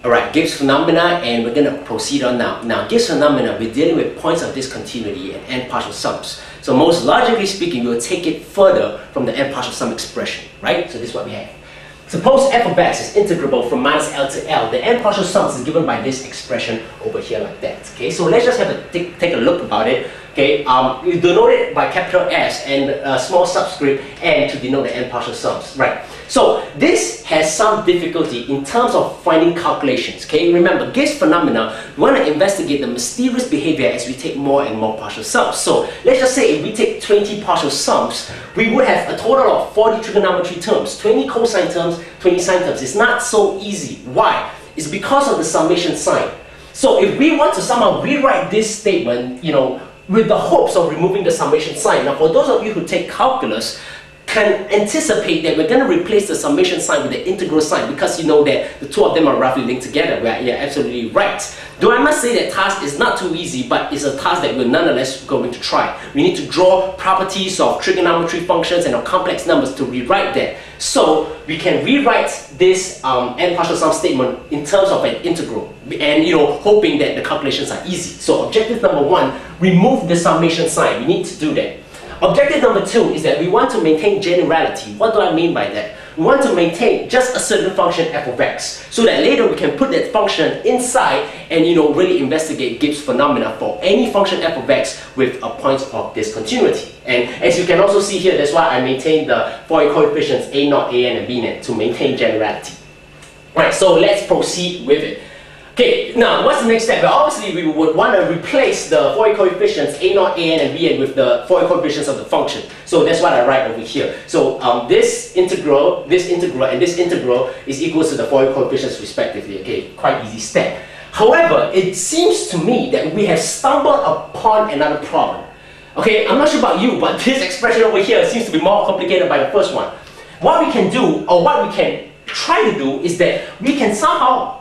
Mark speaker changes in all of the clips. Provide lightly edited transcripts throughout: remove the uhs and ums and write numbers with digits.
Speaker 1: Alright, Gibbs Phenomena, and we're going to proceed on now. Now, Gibbs Phenomena, we're dealing with points of discontinuity and n partial sums. So most logically speaking, we'll take it further from the n partial sum expression, right? So this is what we have. Suppose f of x is integrable from minus L to L. The n partial sums is given by this expression over here like that. Okay, so let's just have a take a look about it. Okay, we denote it by capital S and a small subscript n to denote the n partial sums. Right. So this has some difficulty in terms of finding calculations. Okay, remember Gibbs phenomena. We want to investigate the mysterious behavior as we take more and more partial sums. So let's just say if we take 20 partial sums, we would have a total of 40 trigonometry terms, 20 cosine terms, 20 sine terms. It's not so easy. Why? It's because of the summation sign. So if we want to somehow rewrite this statement, you know, with the hopes of removing the summation sign. Now, for those of you who take calculus, can anticipate that we're going to replace the summation sign with the integral sign because you know that the two of them are roughly linked together. You're absolutely right. Though I must say that task is not too easy, but it's a task that we're nonetheless going to try. We need to draw properties of trigonometry functions and of complex numbers to rewrite that. So we can rewrite this n partial sum statement in terms of an integral, and you know, hoping that the calculations are easy. So objective number one, remove the summation sign. We need to do that. Objective number two is that we want to maintain generality. What do I mean by that? We want to maintain just a certain function f of x, so that later we can put that function inside and you know really investigate Gibbs phenomena for any function f of x with a point of discontinuity. And as you can also see here, that's why I maintain the Fourier coefficients a0, an, and bn to maintain generality. Right, so let's proceed with it. Okay, now what's the next step? Well, obviously we would want to replace the Fourier coefficients a0, an, and bn with the Fourier coefficients of the function. So that's what I write over here. So this integral, and this integral is equal to the Fourier coefficients respectively. Okay, quite easy step. However, it seems to me that we have stumbled upon another problem. Okay, I'm not sure about you, but this expression over here seems to be more complicated by the first one. What we can do, or what we can try to do, is that we can somehow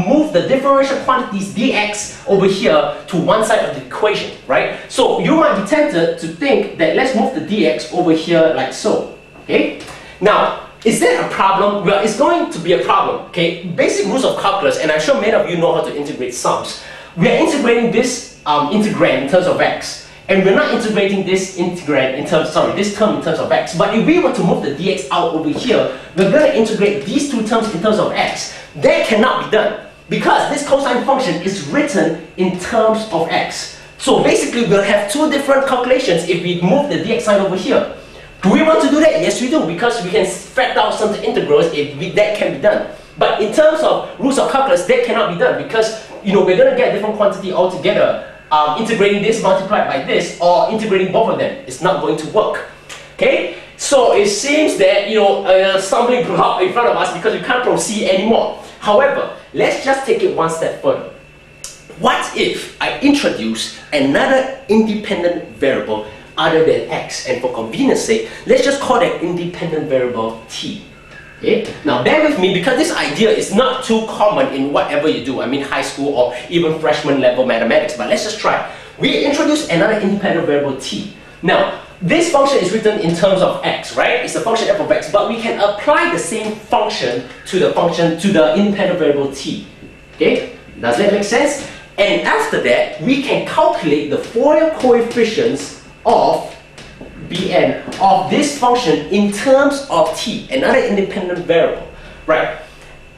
Speaker 1: move the differential quantities dx over here to one side of the equation, right? So you might be tempted to think that let's move the dx over here like so, okay? Now, is that a problem? Well, it's going to be a problem, okay? Basic rules of calculus, and I'm sure many of you know how to integrate sums. We are integrating this integrand in terms of x, and we're not integrating this integrand in terms, this term in terms of x. But if we were to move the dx out over here, we're going to integrate these two terms in terms of x. That cannot be done because this cosine function is written in terms of x. So basically we'll have two different calculations if we move the dx sign over here. Do we want to do that? Yes, we do, because we can factor out some integrals if that can be done. But in terms of rules of calculus, that cannot be done because you know we're going to get a different quantity altogether. Integrating this multiplied by this, or integrating both of them, it's not going to work. Okay, so it seems that you know a stumbling block in front of us because we can't proceed anymore. However, let's just take it one step further. What if I introduce another independent variable other than x, and for convenience sake, let's just call that independent variable t. Okay? Now bear with me because this idea is not too common in whatever you do. I mean high school or even freshman level mathematics, but let's just try. We introduce another independent variable t. Now this function is written in terms of x, right? It's a function f of x, but we can apply the same function to the independent variable t. Okay? Does that make sense? And after that, we can calculate the Fourier coefficients of Bn of this function in terms of t, another independent variable, right?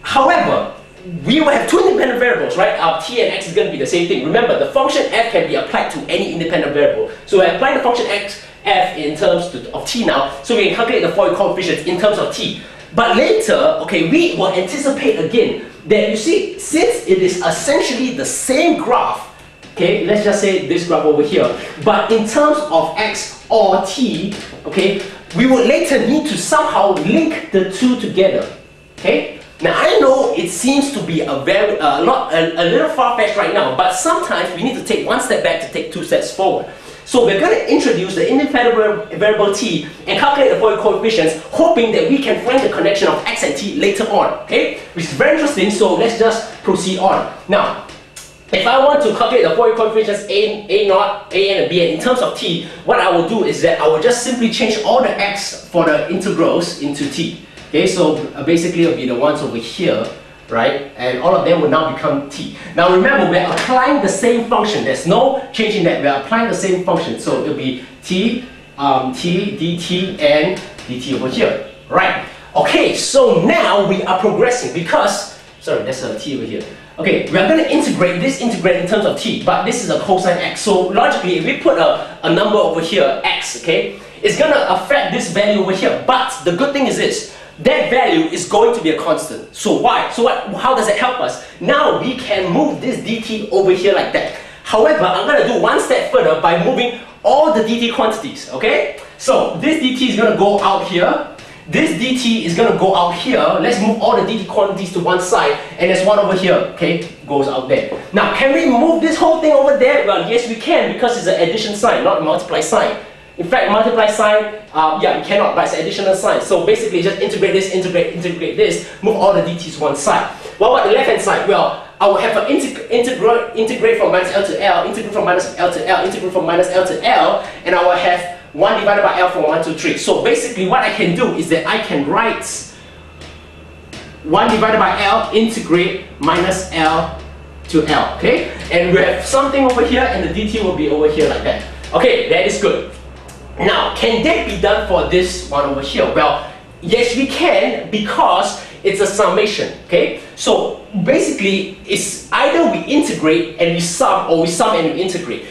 Speaker 1: However, we will have two independent variables, right? Our t and x is going to be the same thing. Remember, the function f can be applied to any independent variable. So we apply the function f in terms of t now, so we can calculate the Fourier coefficients in terms of t. But later, okay, we will anticipate again that you see, since it is essentially the same graph, okay, let's just say this graph over here, but in terms of x or t, okay, we would later need to somehow link the two together, okay? Now I know it seems to be a little far-fetched right now, but sometimes we need to take one step back to take two steps forward. So we're going to introduce the independent variable t and calculate the Fourier coefficients, hoping that we can find the connection of x and t later on, okay? Which is very interesting, so let's just proceed on. Now, if I want to calculate the Fourier coefficients a0, an, and bn in terms of t, what I will do is that I will just simply change all the x for the integrals into t. Okay, so basically it will be the ones over here right? And all of them will now become t. Now remember, we're applying the same function. There's no change in that. We're applying the same function. So it'll be t, dt, and dt over here, right? Okay, so now we are progressing because, sorry, that's a t over here. Okay, we are going to integrate in terms of t, but this is a cosine x. So logically, if we put a number over here, x, okay, it's going to affect this value over here. But the good thing is this, that value is going to be a constant. So why? So how does it help us? Now we can move this dt over here like that. However, I'm going to do one step further by moving all the dt quantities, okay? So this dt is going to go out here. This dt is going to go out here. Let's move all the dt quantities to one side, and there's one over here, okay, goes out there. Now, can we move this whole thing over there? Well, yes, we can, because it's an addition sign, not a multiply sign. In fact, multiply sign, yeah, you cannot, but it's an additional sign. So basically, just integrate this, integrate this, move all the dt's to one side. What about the left-hand side? Well, I will have an integrate from minus L to L, integrate from minus L to L, integrate from minus L to L, and I will have 1 divided by L from 1, 2, 3. So basically what I can do is that I can write 1 divided by L integrate minus L to L, okay? And we have something over here and the dt will be over here like that. Okay, that is good. Now, can that be done for this one over here? Well, yes we can, because it's a summation, okay? So basically, it's either we integrate and we sum, or we sum and we integrate.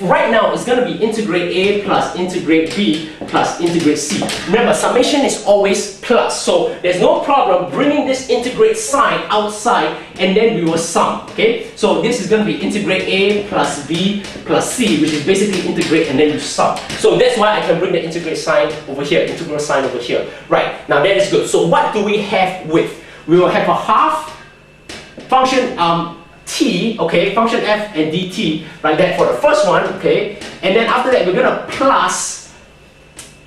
Speaker 1: Right now, it's going to be integrate A plus integrate B plus integrate C. Remember, summation is always plus, so there's no problem bringing this integrate sign outside and then we will sum, okay? So this is going to be integrate A plus B plus C, which is basically integrate and then you sum. So that's why I can bring the integrate sign over here, integral sign over here. Right, now that is good. So what do we have with? We will have a half function t, okay, function f and dt, like that for the first one, okay, and then after that we're gonna plus,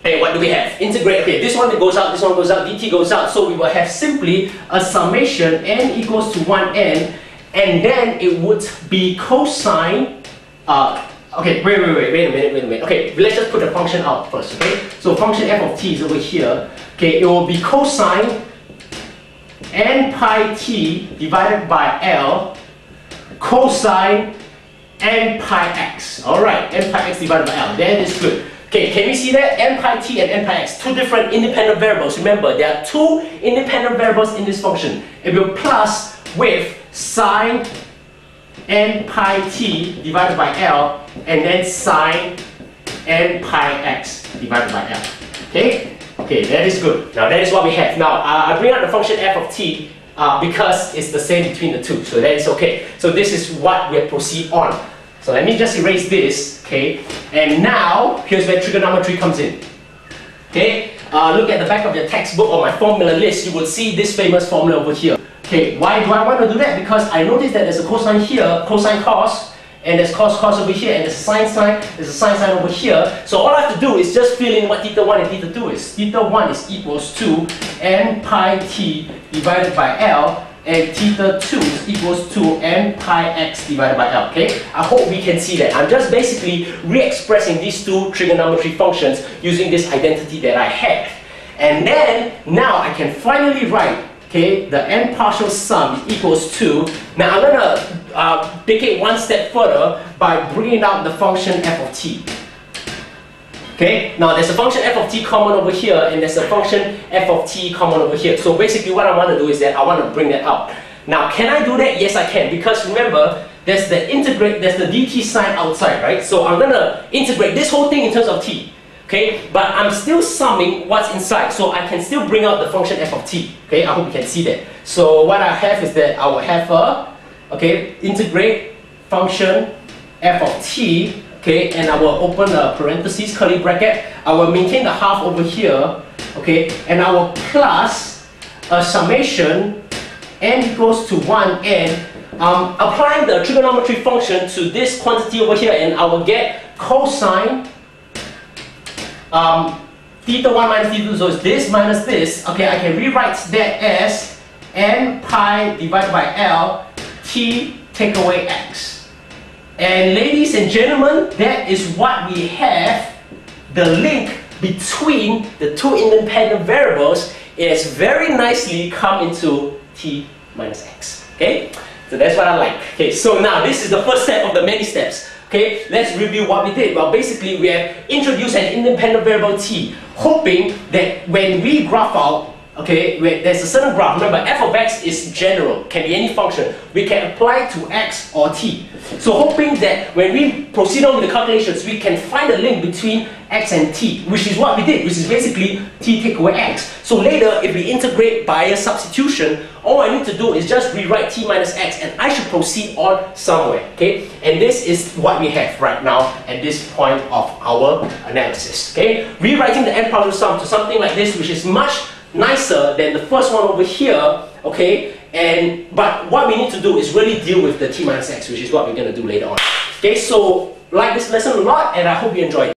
Speaker 1: and what do we have? Integrate, okay, this one goes out, dt goes out, so we will have simply a summation n equals to 1n, and then it would be cosine, okay, wait a minute, okay, let's just put the function out first, okay, so function f of t is over here, okay, it will be cosine n pi t divided by L cosine n pi x. Alright, n pi x divided by L. That is good. Okay, can we see that? N pi t and n pi x, two different independent variables. Remember, there are two independent variables in this function. It will plus with sine n pi t divided by L and then sine n pi x divided by L. Okay? Okay, that is good. Now that is what we have. Now I bring out the function f of t because it's the same between the two, so that is okay. So this is what we proceed on. So let me just erase this, okay? And now here's where trigonometry comes in. Okay, look at the back of your textbook or my formula list. You will see this famous formula over here. Okay, why do I want to do that? Because I noticed that there's a cosine here, cosine cos. And there's cos over here, and there's a sine, there's a sine over here. So all I have to do is just fill in what theta 1 and theta 2 is. Theta 1 is equals to n pi t divided by L, and theta 2 is equals to n pi x divided by L, okay? I hope we can see that. I'm just basically re-expressing these two trigonometry functions using this identity that I have. And then, now I can finally write, okay, the n partial sum is equals to, now I'm going to take it one step further by bringing out the function f of t. Okay, now there's a function f of t common over here and there's a function f of t common over here. So basically what I want to do is that I want to bring that out. Now can I do that? Yes I can, because remember there's the dt sign outside, right? So I'm going to integrate this whole thing in terms of t. Okay, but I'm still summing what's inside, so I can still bring out the function f of t. Okay, I hope you can see that. So what I have is that I will have a, okay, integrate function f of t, okay, and I will open a parentheses, curly bracket. I will maintain the half over here, okay, and I will plus a summation n equals to 1n, applying the trigonometry function to this quantity over here, and I will get cosine theta 1 minus theta 2, so it's this minus this. Okay, I can rewrite that as n pi divided by L t take away x. And ladies and gentlemen, that is what we have. The link between the two independent variables is very nicely come into t minus x. Okay, so that's what I like. Okay, so now this is the first step of the many steps. Okay, let's review what we did. Well, basically we have introduced an independent variable t, hoping that when we graph out, okay, where there's a certain graph, remember f of x is general, can be any function, we can apply to x or t. So hoping that when we proceed on with the calculations, we can find a link between x and t, which is what we did, which is basically t take away x. So later, if we integrate by a substitution, all I need to do is just rewrite t minus x, and I should proceed on somewhere, okay? And this is what we have right now at this point of our analysis, okay? Rewriting the n partial sum to something like this, which is much nicer than the first one over here, okay? But what we need to do is really deal with the t minus x, which is what we're going to do later on. Okay, so like this lesson a lot, and I hope you enjoyed it.